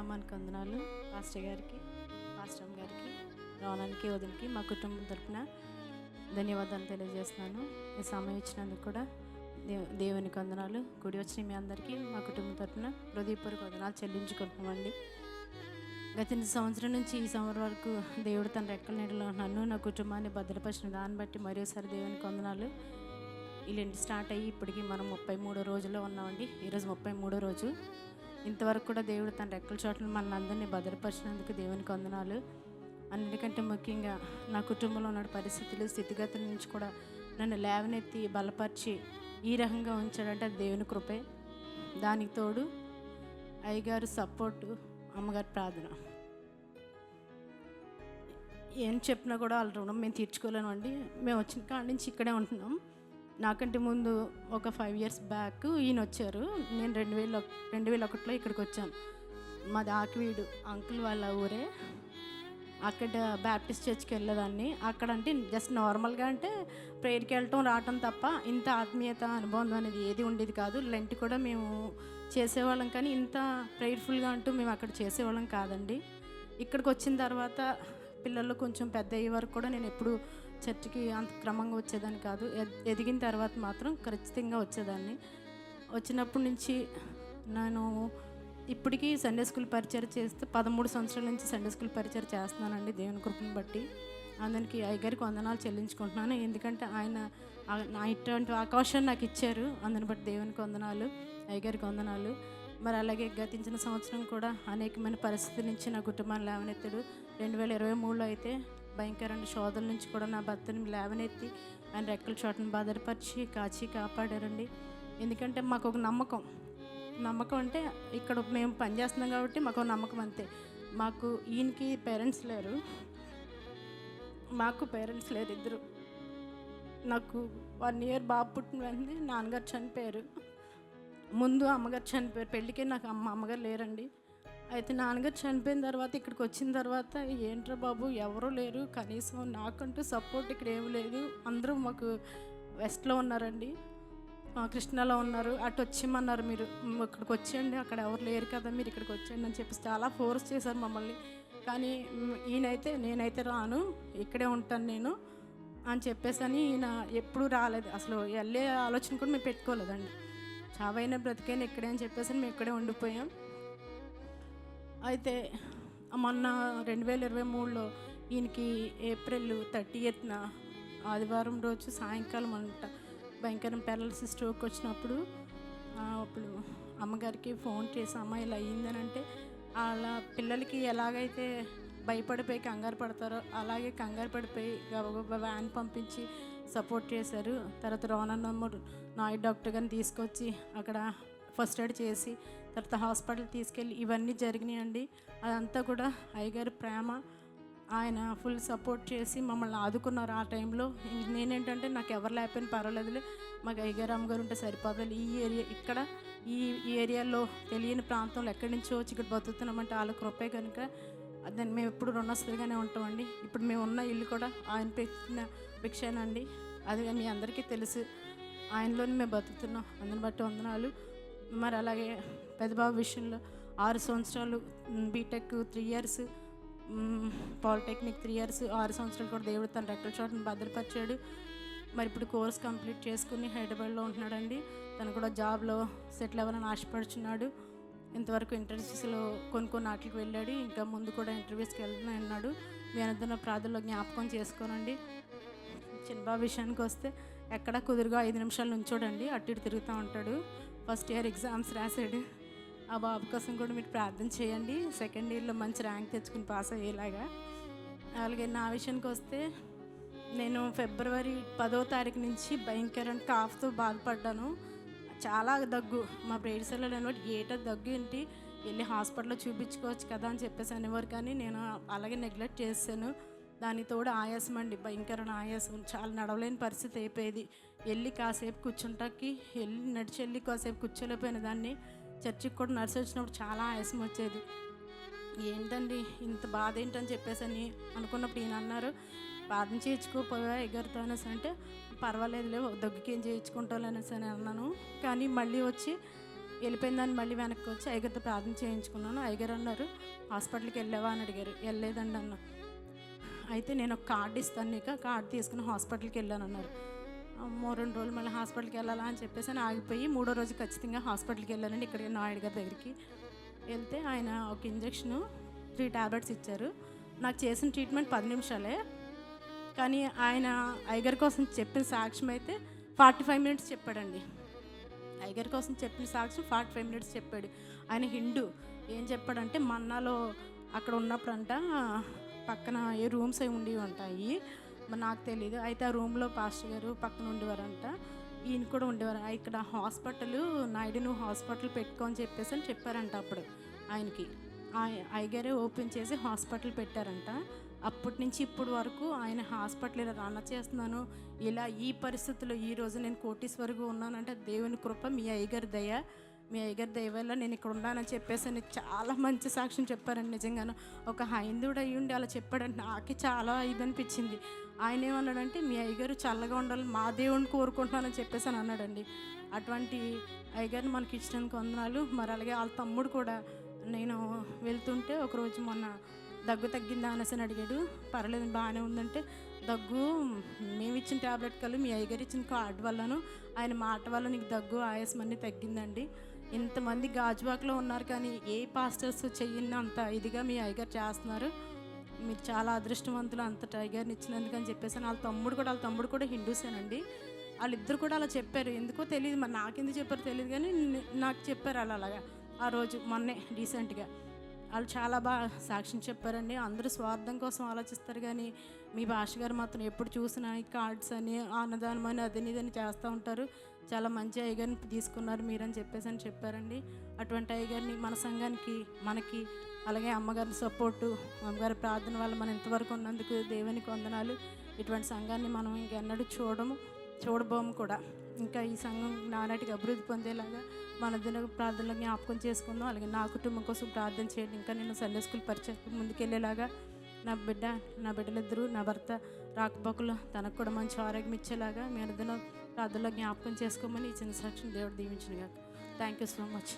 నామానికి వందనాలు. పాస్టర్ గారికి, పాస్టర్ గారికి, రోనానికి, వదినకి, మా కుటుంబం తరపున ధన్యవాదాలు తెలియజేస్తున్నాను. ఈ సమయం ఇచ్చినందుకు కూడా దేవునికి వందనాలు. కూడి వచ్చిన మీ అందరికీ మా కుటుంబం తరపున హృదయపూర్వక వందనాలు చెల్లించుకుంటున్నామండి. గత సంవత్సరం నుంచి ఈ సంవత్సరం వరకు దేవుడు తన రెక్కల నీడలో నన్ను, నా కుటుంబాన్ని భద్రపరిచిన దాన్ని బట్టి మరోసారి దేవునికి వందనాలు. ఇలాంటి స్టార్ట్ అయ్యి ఇప్పటికీ మనం 33 రోజుల్లో ఉన్నామండి. ఈరోజు 33 రోజు. ఇంతవరకు కూడా దేవుడు తన రెక్కల చోట్ల మనల్ని అందరినీ భద్రపరిచినందుకు దేవునికి వందనాలు. అన్నిటికంటే ముఖ్యంగా నా కుటుంబంలో ఉన్న పరిస్థితులు, స్థితిగతుల నుంచి కూడా నన్ను లేవనెత్తి బలపరిచి ఈ రకంగా ఉంచాడంటే అది దేవుని కృపే. దానికి తోడు అయ్యగారు సపోర్టు, అమ్మగారి ప్రార్థన. ఏం చెప్పినా కూడా వాళ్ళ రుణం మేము తీర్చుకోలేమండి. మేము వచ్చిన కాడి నుంచి ఇక్కడే ఉంటున్నాం. నాకంటే ముందు ఒక 5 years బ్యాక్ ఈయన వచ్చారు. నేను 2001లో ఇక్కడికి వచ్చాను. మాది ఆకివీడు, అంకుల్ వాళ్ళ ఊరే. అక్కడ బ్యాప్టిస్ట్ చర్చ్కి వెళ్ళేదాన్ని. అక్కడ అంటే జస్ట్ నార్మల్గా అంటే ప్రేయర్కి వెళ్ళటం రావటం తప్ప ఇంత ఆత్మీయత అనుభవం అనేది ఏది ఉండేది కాదు. లెంట్ కూడా మేము చేసేవాళ్ళం, కానీ ఇంత ప్రేయర్ఫుల్గా అంటూ మేము అక్కడ చేసేవాళ్ళం కాదండి. ఇక్కడికి వచ్చిన తర్వాత పిల్లలు కొంచెం పెద్ద అయ్యే వరకు కూడా నేను ఎప్పుడు చర్చికి అంత క్రమంగా వచ్చేదాన్ని కాదు. ఎదిగిన తర్వాత మాత్రం ఖచ్చితంగా వచ్చేదాన్ని. వచ్చినప్పటి నుంచి నేను ఇప్పటికీ సండే స్కూల్ పరిచయం చేస్తే 13 సంవత్సరాల నుంచి సండే స్కూల్ పరిచయం చేస్తున్నానండి, దేవుని కృపను బట్టి. అందరికి అయ్యగారికి వందనాలు చెల్లించుకుంటున్నాను. ఎందుకంటే ఆయన ఇటువంటి అవకాశాన్ని నాకు ఇచ్చారు. అందుని బట్టి దేవునికి వందనాలు, అయ్యగారికి వందనాలు. మరి అలాగే గతించిన సంవత్సరం కూడా అనేకమైన పరిస్థితుల నుంచి నా కుటుంబాన్ని లేవనెత్తాడు. 2023లో అయితే భయంకరమైన శోధల నుంచి కూడా నా భర్తని లేవనెత్తి ఆయన రెక్కల చోటను భద్రపరిచి కాచి కాపాడారండి. ఎందుకంటే మాకు ఒక నమ్మకం అంటే ఇక్కడ మేము పనిచేస్తున్నాం కాబట్టి మాకు నమ్మకం అంతే. మాకు ఈయనకి పేరెంట్స్ లేరు, మాకు పేరెంట్స్ లేరు ఇద్దరు. నాకు 1 year బాబు పుట్టిన వెంటనే నాన్నగారు చనిపోయారు. ముందు అమ్మగారు చనిపోయారు. పెళ్ళికే నాకు అమ్మగారు లేరండి. అయితే నాన్నగారు చనిపోయిన తర్వాత ఇక్కడికి వచ్చిన తర్వాత ఏంట్రా బాబు ఎవరూ లేరు, కనీసం నాకంటూ సపోర్ట్ ఇక్కడ ఏమి లేదు. అందరూ మాకు వెస్ట్లో ఉన్నారండి, కృష్ణలో ఉన్నారు. అటు వచ్చేయమన్నారు, మీరు ఇక్కడికి వచ్చేయండి, అక్కడ ఎవరు లేరు కదా, మీరు ఇక్కడికి వచ్చేయండి అని చెప్పి చాలా ఫోర్స్ చేశారు మమ్మల్ని. కానీ నేనైతే రాను, ఇక్కడే ఉంటాను నేను అని చెప్పేసి ఈయన ఎప్పుడూ రాలేదు. అసలు వెళ్ళే ఆలోచన కూడా మేము పెట్టుకోలేదండి. చావైనా బ్రతికైనా ఇక్కడే అని చెప్పేసి మేము ఇక్కడే ఉండిపోయాం. అయితే మొన్న 2023లో ఈయనకి April 30th ఆదివారం రోజు సాయంకాలం అంట భయంకరం పారాలిసిస్ స్ట్రోక్ వచ్చినప్పుడు అప్పుడు అమ్మగారికి ఫోన్ చేసి అమ్మ ఇలా అయ్యిందని అంటే, అలా పిల్లలకి ఎలాగైతే భయపడిపోయి కంగారు పడతారో అలాగే కంగారు పడిపోయి వ్యాన్ పంపించి సపోర్ట్ చేశారు. తర్వాత రోనన్నమ్మ నాయుడు డాక్టర్ గారిని తీసుకొచ్చి అక్కడ ఫస్ట్ ఎయిడ్ చేసి తర్వాత హాస్పిటల్ తీసుకెళ్ళి ఇవన్నీ జరిగినాయండి. అదంతా కూడా అయ్యగారి ప్రేమ. ఆయన ఫుల్ సపోర్ట్ చేసి మమ్మల్ని ఆదుకున్నారు ఆ టైంలో. నేనేంటంటే నాకు ఎవరు లేకపోయినా పర్వాలేదులే, మాకు అయ్యగారు అమ్మగారు ఉంటే సరిపోతుంది. ఈ ఏరియాలో తెలియని ప్రాంతంలో ఎక్కడి నుంచో వచ్చి ఇక్కడ బతుకుతున్నామంటే వాళ్ళ కృపే కనుక దాన్ని మేము ఎప్పుడు రుణస్తులుగానే ఉంటామండి. ఇప్పుడు మేము ఉన్న ఇల్లు కూడా ఆయన పెట్టిన భిక్షేనండి. అది మీ అందరికీ తెలుసు. ఆయనలోనే మేము బతుకుతున్నాం. అందుని బట్టి వందనాలు. మరి అలాగే పెద్దబాబు విషయంలో 6 సంవత్సరాలు బీటెక్ 3 years, పాలిటెక్నిక్ 3 years, 6 సంవత్సరాలు కూడా దేవుడు తన రెక్కల చోటను భద్రపరిచాడు. మరి ఇప్పుడు కోర్స్ కంప్లీట్ చేసుకుని హైదరాబాద్లో ఉంటున్నాడండి. తను కూడా జాబ్లో సెటిల్ అవ్వాలని ఆశపడుచున్నాడు. ఇంతవరకు ఇంటర్వ్యూస్లో కొన్ని వాటికి వెళ్ళాడు. ఇంకా ముందు కూడా ఇంటర్వ్యూస్కి వెళ్తున్నా అన్నాడు. మీ అందరిన ప్రార్థనలో జ్ఞాపకం చేసుకోనండి. చిన్నబాబు విషయానికి వస్తే ఎక్కడ కుదురుగా 5 నిమిషాలు నుంచోడండి, అటు ఇటు తిరుగుతూ ఉంటాడు. ఫస్ట్ ఇయర్ ఎగ్జామ్స్ రాశాడు. ఆ బాబు కోసం కూడా మీరు ప్రార్థన చేయండి, 2nd yearలో మంచి ర్యాంక్ తెచ్చుకుని పాస్ అయ్యేలాగా. అలాగే నా విషయానికి వస్తే నేను February 10th నుంచి భయంకరమైన కాఫ్తో బాధపడ్డాను. చాలా దగ్గు. మా బ్రేడ్స్లో లేనివాటి ఏటో దగ్గు ఏంటి, వెళ్ళి హాస్పిటల్లో చూపించుకోవచ్చు కదా అని చెప్పేసి అనేవారు. కానీ నేను అలాగే నెగ్లెక్ట్ చేశాను. దానికి తోడు ఆయాసం అండి, భయంకరమైన ఆయాసం. చాలా నడవలేని పరిస్థితి అయిపోయేది. వెళ్ళి కాసేపు కూర్చుంటాకి నడిచి వెళ్ళి కాసేపు కూర్చోలేకపోయిన దాన్ని. చర్చికి కూడా నడిచి వచ్చినప్పుడు చాలా ఆయాసం వచ్చేది. ఏంటండి ఇంత బాధ ఏంటని చెప్పేసి అనుకున్నప్పుడు ఈయన అన్నారు, ప్రార్థన చేయించుకోపోయా ఎగరుతో అనేసి అంటే, పర్వాలేదులే దగ్గుకి ఏం చేయించుకుంటావు అనేసి అని అన్నాను. కానీ మళ్ళీ వచ్చి వెళ్ళిపోయిందని మళ్ళీ వెనక్కి వచ్చి అయ్యగారితో ప్రార్థన చేయించుకున్నాను. అయ్యగారు అన్నారు, హాస్పిటల్కి వెళ్ళావా అని అడిగారు. వెళ్ళలేదండి అన్న. అయితే నేను ఒక కార్డు ఇస్తాను నీకు, కార్డు తీసుకుని హాస్పిటల్కి వెళ్ళాను అన్నారు. అమ్మో 2 రోజులు మళ్ళీ హాస్పిటల్కి వెళ్ళాలా అని చెప్పేసి అని ఆగిపోయి 3వ రోజు ఖచ్చితంగా హాస్పిటల్కి వెళ్ళానండి. ఇక్కడికి నాయుడు గారి దగ్గరికి వెళ్తే ఆయన ఒక ఇంజక్షను 3 టాబ్లెట్స్ ఇచ్చారు. నాకు చేసిన ట్రీట్మెంట్ 10 నిమిషాలే, కానీ ఆయన అయ్యగారి కోసం చెప్పిన సాక్ష్యం అయితే 45 మినిట్స్ చెప్పాడండి. అయ్యగారి కోసం చెప్పిన సాక్ష్యం 45 మినిట్స్ చెప్పాడు. ఆయన హిందూ. ఏం చెప్పాడంటే మన్నాలో అక్కడ ఉన్నప్పుడంట పక్కన ఏ రూమ్స్ అవి ఉండేవి ఉంటాయి, మరి నాకు తెలీదు. అయితే ఆ రూమ్లో పాస్టర్ గారు పక్కన ఉండేవారంట, ఈయన కూడా ఉండేవారు. ఇక్కడ హాస్పిటల్ నాయుడు నువ్వు హాస్పిటల్ పెట్టుకో అని చెప్పేసి అని చెప్పారంట. అప్పుడు ఆయనకి అయ్యగారే ఓపెన్ చేసి హాస్పిటల్ పెట్టారంట. అప్పటి నుంచి ఇప్పటి వరకు ఆయన హాస్పిటల్ ఇలా రన్ చేస్తున్నాను. ఇలా ఈ పరిస్థితుల్లో ఈరోజు నేను కోటీశ్వరిగా ఉన్నానంటే దేవుని కృప, మీ అయ్యగారి దయ, మీ అయ్యగారి దయ వల్ల నేను ఇక్కడ ఉన్నానని చెప్పేసి అని చాలా మంచి సాక్ష్యం చెప్పారండి. నిజంగాను ఒక హైందువుడు అయ్యుండి అలా చెప్పాడంటే నాకు చాలా ఇదనిపించింది. ఆయన ఏమన్నాడంటే మీ అయ్యగారు చల్లగా ఉండాలని మా దేవుడిని కోరుకుంటున్నానని చెప్పేసి అని అన్నాడండి. అటువంటి అయ్యగారిని మనకి ఇచ్చినందుకు వందనాలు. మరి అలాగే వాళ్ళ తమ్ముడు కూడా నేను వెళ్తుంటే ఒకరోజు మొన్న దగ్గు తగ్గిందా అనేసి అడిగాడు. పర్లేదు బాగానే ఉందంటే, దగ్గు మేము ఇచ్చిన ట్యాబ్లెట్ కల్లా మీ అయ్యగారు ఇచ్చిన కార్డు వల్లను ఆయన మాట వల్ల నీకు దగ్గు ఆయాసం అన్నీ తగ్గిందండి. ఇంతమంది గాజువాకలో ఉన్నారు కానీ ఏ పాస్టర్స్ చెయ్యని అంత ఇదిగా మీ అయ్యగారు చేస్తున్నారు. మీరు చాలా అదృష్టవంతులు అంత అయ్యగారిని ఇచ్చినందుకు అని చెప్పేసి. వాళ్ళ తమ్ముడు కూడా హిందూసేనండి. వాళ్ళిద్దరు కూడా అలా చెప్పారు. ఎందుకో తెలియదు, మరి నాకెందుకు చెప్పారో తెలియదు కానీ నాకు చెప్పారు అలాగా ఆ రోజు మొన్నే రీసెంట్గా. వాళ్ళు చాలా బాగా సాక్ష్యం చెప్పారండి. అందరూ స్వార్థం కోసం ఆలోచిస్తారు కానీ మీ భాష గారు మాత్రం ఎప్పుడు చూసినా ఈ కార్డ్స్ అని అన్నదానం అని అదని ఇదని చేస్తూ ఉంటారు. చాలా మంచి అయ్యగారిని తీసుకున్నారు మీరని చెప్పేసి అని చెప్పారండి. అటువంటి అయ్యగారిని మన సంఘానికి మనకి అలాగే అమ్మగారి సపోర్టు, అమ్మగారి ప్రార్థన వల్ల మనం ఇంతవరకు ఉన్నందుకు దేవునికి వందనాలు. ఇటువంటి సంఘాన్ని మనం ఇంకెన్నడూ చూడబోము కూడా. ఇంకా ఈ సంఘం నానాటికి అభివృద్ధి పొందేలాగా మన దిన ప్రార్థనలో జ్ఞాపకం చేసుకుందాం. అలాగే నా కుటుంబం కోసం ప్రార్థన చేయండి. ఇంకా నేను సండే స్కూల్ పరిచయం ముందుకెళ్ళేలాగా నా బిడ్డలిద్దరూ నా భర్త రాకపోకలు తనకు కూడా మంచి ఆరోగ్యం ఇచ్చేలాగా మీ అనుదిన ప్రార్థనలో జ్ఞాపకం చేసుకోమని ఈ చిన్న సాక్షిని దేవుడు దీవించునుగాక. Thank you so much.